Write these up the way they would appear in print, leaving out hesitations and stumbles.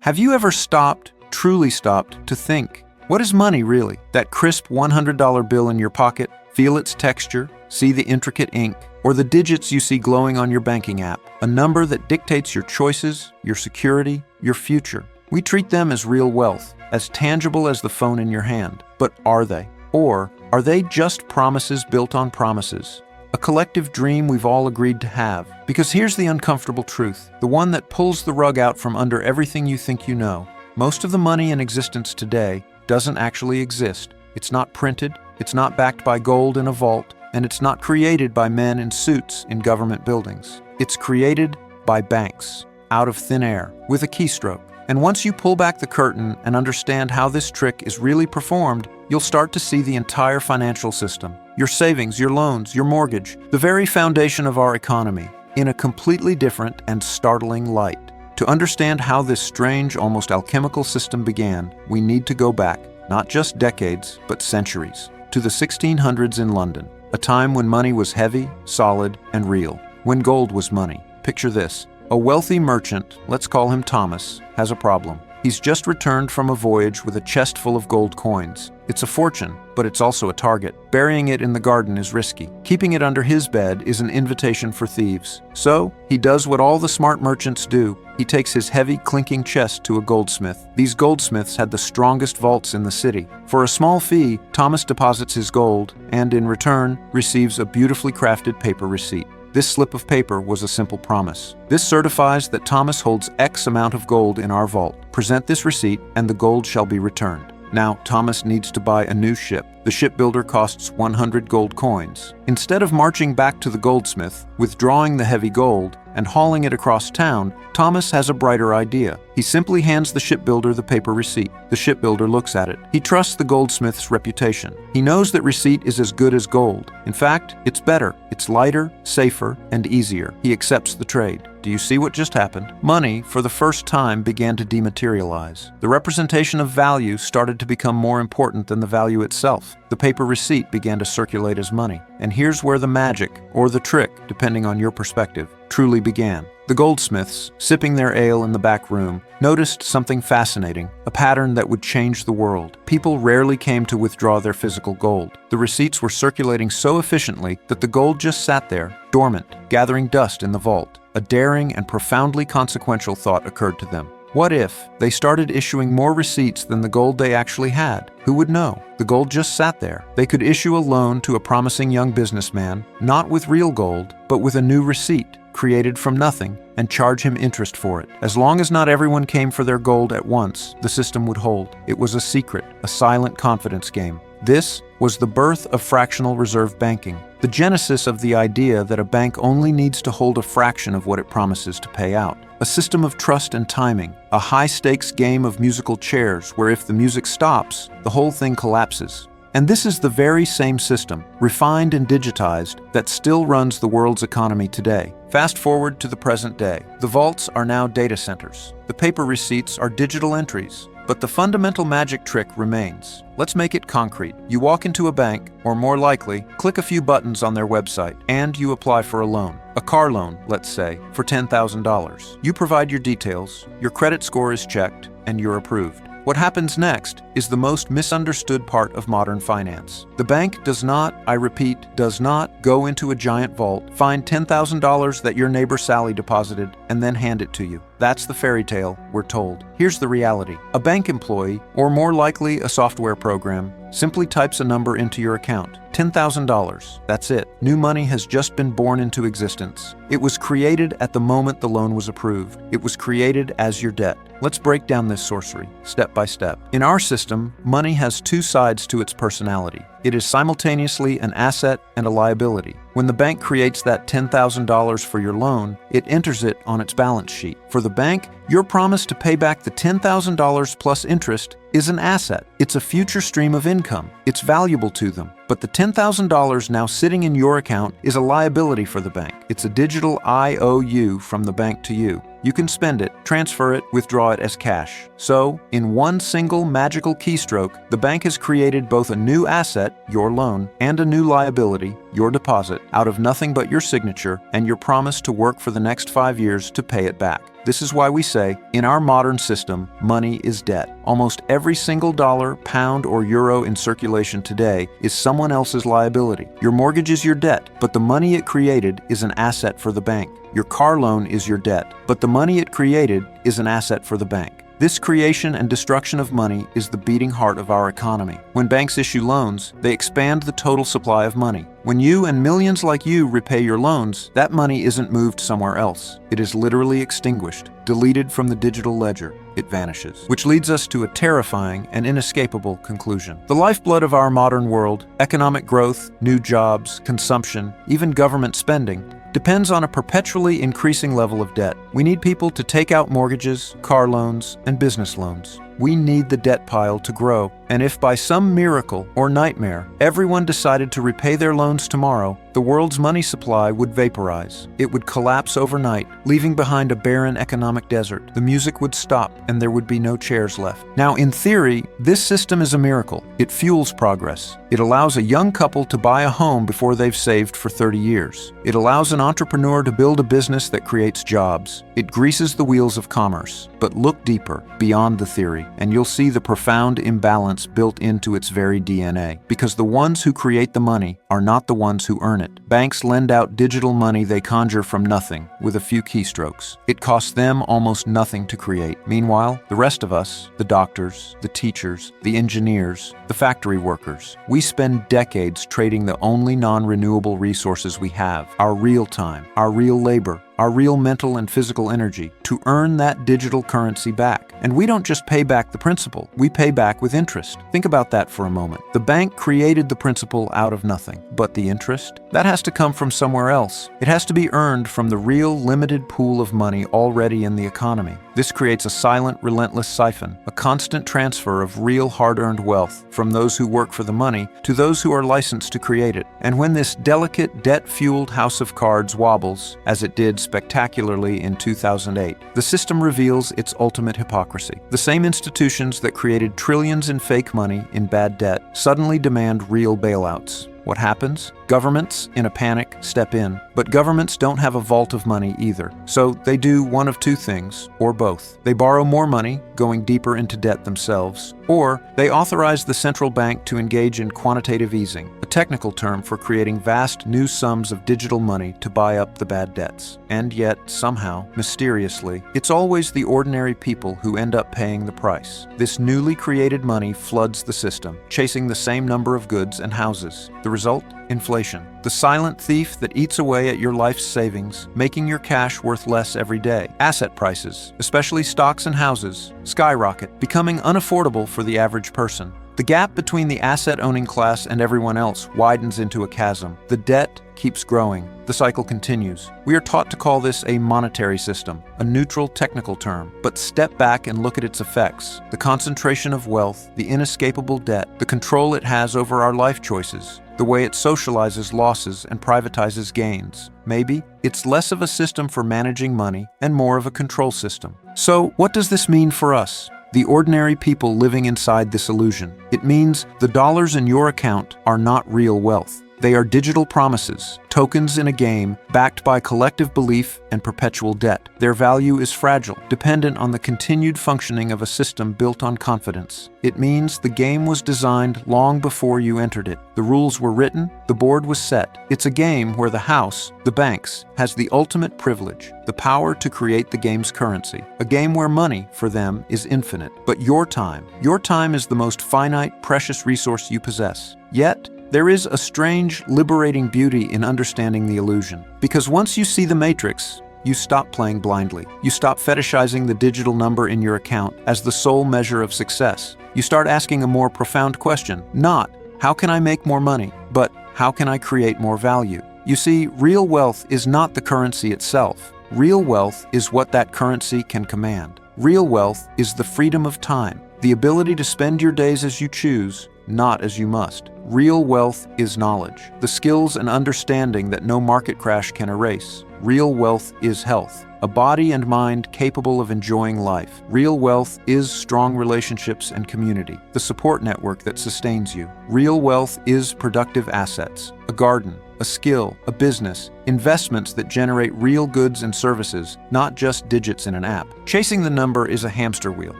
Have you ever stopped, truly stopped, to think? What is money really? That crisp $100 bill in your pocket? Feel its texture? See the intricate ink? Or the digits you see glowing on your banking app? A number that dictates your choices, your security, your future. We treat them as real wealth, as tangible as the phone in your hand. But are they? Or are they just promises built on promises? A collective dream we've all agreed to have. Because here's the uncomfortable truth, the one that pulls the rug out from under everything you think you know. Most of the money in existence today doesn't actually exist. It's not printed, it's not backed by gold in a vault, and it's not created by men in suits in government buildings. It's created by banks, out of thin air, with a keystroke. And once you pull back the curtain and understand how this trick is really performed, you'll start to see the entire financial system, your savings, your loans, your mortgage, the very foundation of our economy, in a completely different and startling light. To understand how this strange, almost alchemical system began, we need to go back, not just decades, but centuries, to the 1600s in London, a time when money was heavy, solid, and real, when gold was money. Picture this. A wealthy merchant, let's call him Thomas, has a problem. He's just returned from a voyage with a chest full of gold coins. It's a fortune, but it's also a target. Burying it in the garden is risky. Keeping it under his bed is an invitation for thieves. So, he does what all the smart merchants do. He takes his heavy, clinking chest to a goldsmith. These goldsmiths had the strongest vaults in the city. For a small fee, Thomas deposits his gold and, in return, receives a beautifully crafted paper receipt. This slip of paper was a simple promise. This certifies that Thomas holds X amount of gold in our vault. Present this receipt and the gold shall be returned. Now, Thomas needs to buy a new ship. The shipbuilder costs 100 gold coins. Instead of marching back to the goldsmith, withdrawing the heavy gold, and hauling it across town, Thomas has a brighter idea. He simply hands the shipbuilder the paper receipt. The shipbuilder looks at it. He trusts the goldsmith's reputation. He knows that receipt is as good as gold. In fact, it's better. It's lighter, safer, and easier. He accepts the trade. Do you see what just happened? Money, for the first time, began to dematerialize. The representation of value started to become more important than the value itself. The paper receipt began to circulate as money. And here's where the magic, or the trick, depending on your perspective, truly began. The goldsmiths, sipping their ale in the back room, noticed something fascinating, a pattern that would change the world. People rarely came to withdraw their physical gold. The receipts were circulating so efficiently that the gold just sat there, dormant, gathering dust in the vault. A daring and profoundly consequential thought occurred to them. What if they started issuing more receipts than the gold they actually had? Who would know? The gold just sat there. They could issue a loan to a promising young businessman, not with real gold, but with a new receipt, created from nothing, and charge him interest for it. As long as not everyone came for their gold at once, the system would hold. It was a secret, a silent confidence game. This was the birth of fractional reserve banking, the genesis of the idea that a bank only needs to hold a fraction of what it promises to pay out. A system of trust and timing, a high-stakes game of musical chairs where if the music stops, the whole thing collapses. And this is the very same system, refined and digitized, that still runs the world's economy today. Fast forward to the present day. The vaults are now data centers. The paper receipts are digital entries. But the fundamental magic trick remains. Let's make it concrete. You walk into a bank, or more likely, click a few buttons on their website, and you apply for a loan. A car loan, let's say, for $10,000. You provide your details, your credit score is checked, and you're approved. What happens next is the most misunderstood part of modern finance. The bank does not, I repeat, does not go into a giant vault, find $10,000 that your neighbor Sally deposited, and then hand it to you. That's the fairy tale, we're told. Here's the reality. A bank employee, or more likely a software program, simply types a number into your account. $10,000. That's it. New money has just been born into existence. It was created at the moment the loan was approved. It was created as your debt. Let's break down this sorcery, step by step. In our system, money has two sides to its personality. It is simultaneously an asset and a liability. When the bank creates that $10,000 for your loan, it enters it on its balance sheet. For the bank, your promise to pay back the $10,000 plus interest is an asset. It's a future stream of income. It's valuable to them. But the $10,000 now sitting in your account is a liability for the bank. It's a digital IOU from the bank to you. You can spend it, transfer it, withdraw it as cash. So, in one single magical keystroke, the bank has created both a new asset, your loan, and a new liability, your deposit, out of nothing but your signature and your promise to work for the next 5 years to pay it back. This is why we say, in our modern system, money is debt. Almost every single dollar, pound, or euro in circulation today is someone else's liability. Your mortgage is your debt, but the money it created is an asset for the bank. Your car loan is your debt, but the money it created is an asset for the bank. This creation and destruction of money is the beating heart of our economy. When banks issue loans, they expand the total supply of money. When you and millions like you repay your loans, that money isn't moved somewhere else. It is literally extinguished, deleted from the digital ledger. It vanishes. Which leads us to a terrifying and inescapable conclusion. The lifeblood of our modern world, economic growth, new jobs, consumption, even government spending, depends on a perpetually increasing level of debt. We need people to take out mortgages, car loans, and business loans. We need the debt pile to grow, and if by some miracle or nightmare everyone decided to repay their loans tomorrow, the world's money supply would vaporize. It would collapse overnight, leaving behind a barren economic desert. The music would stop, and there would be no chairs left. Now, in theory, this system is a miracle. It fuels progress. It allows a young couple to buy a home before they've saved for 30 years. It allows an entrepreneur to build a business that creates jobs. It greases the wheels of commerce. But look deeper, beyond the theory, and you'll see the profound imbalance built into its very DNA. Because the ones who create the money are not the ones who earn it. Banks lend out digital money they conjure from nothing, with a few keystrokes. It costs them almost nothing to create. Meanwhile, the rest of us, the doctors, the teachers, the engineers, the factory workers, we spend decades trading the only non-renewable resources we have, our real time, our real labor, our real mental and physical energy, to earn that digital currency back. And we don't just pay back the principal, we pay back with interest. Think about that for a moment. The bank created the principal out of nothing, but the interest? That has to come from somewhere else. It has to be earned from the real limited pool of money already in the economy. This creates a silent, relentless siphon, a constant transfer of real hard-earned wealth from those who work for the money to those who are licensed to create it. And when this delicate, debt-fueled house of cards wobbles, as it did spectacularly in 2008, the system reveals its ultimate hypocrisy. The same institutions that created trillions in fake money in bad debt suddenly demand real bailouts. What happens? Governments, in a panic, step in. But governments don't have a vault of money either. So they do one of two things, or both. They borrow more money, going deeper into debt themselves, or they authorize the central bank to engage in quantitative easing, a technical term for creating vast new sums of digital money to buy up the bad debts. And yet, somehow, mysteriously, it's always the ordinary people who end up paying the price. This newly created money floods the system, chasing the same number of goods and houses. The result? Inflation. The silent thief that eats away at your life's savings, making your cash worth less every day. Asset prices, especially stocks and houses, skyrocket, becoming unaffordable for the average person. The gap between the asset-owning class and everyone else widens into a chasm. The debt keeps growing. The cycle continues. We are taught to call this a monetary system, a neutral technical term. But step back and look at its effects. The concentration of wealth, the inescapable debt, the control it has over our life choices, the way it socializes losses and privatizes gains. Maybe it's less of a system for managing money and more of a control system. So, what does this mean for us? The ordinary people living inside this illusion. It means the dollars in your account are not real wealth. They are digital promises, tokens in a game backed by collective belief and perpetual debt. Their value is fragile, dependent on the continued functioning of a system built on confidence. It means the game was designed long before you entered it. The rules were written, the board was set. It's a game where the house, the banks, has the ultimate privilege, the power to create the game's currency. A game where money, for them, is infinite. But your time is the most finite, precious resource you possess. Yet, there is a strange, liberating beauty in understanding the illusion. Because once you see the matrix, you stop playing blindly. You stop fetishizing the digital number in your account as the sole measure of success. You start asking a more profound question, not, how can I make more money, but how can I create more value? You see, real wealth is not the currency itself. Real wealth is what that currency can command. Real wealth is the freedom of time, the ability to spend your days as you choose, not as you must. Real wealth is knowledge, the skills and understanding that no market crash can erase. Real wealth is health, a body and mind capable of enjoying life. Real wealth is strong relationships and community, the support network that sustains you. Real wealth is productive assets, a garden, a skill, a business, investments that generate real goods and services, not just digits in an app. Chasing the number is a hamster wheel.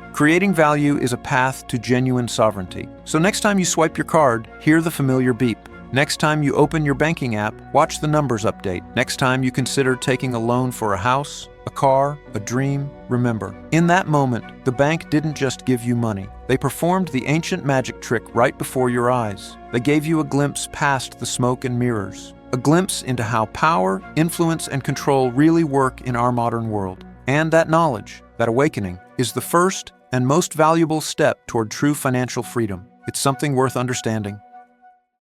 Creating value is a path to genuine sovereignty. So next time you swipe your card, hear the familiar beep. Next time you open your banking app, watch the numbers update. Next time you consider taking a loan for a house, a car, a dream, remember, in that moment, the bank didn't just give you money. They performed the ancient magic trick right before your eyes. They gave you a glimpse past the smoke and mirrors, a glimpse into how power, influence, and control really work in our modern world. And that knowledge, that awakening, is the first and most valuable step toward true financial freedom. It's something worth understanding.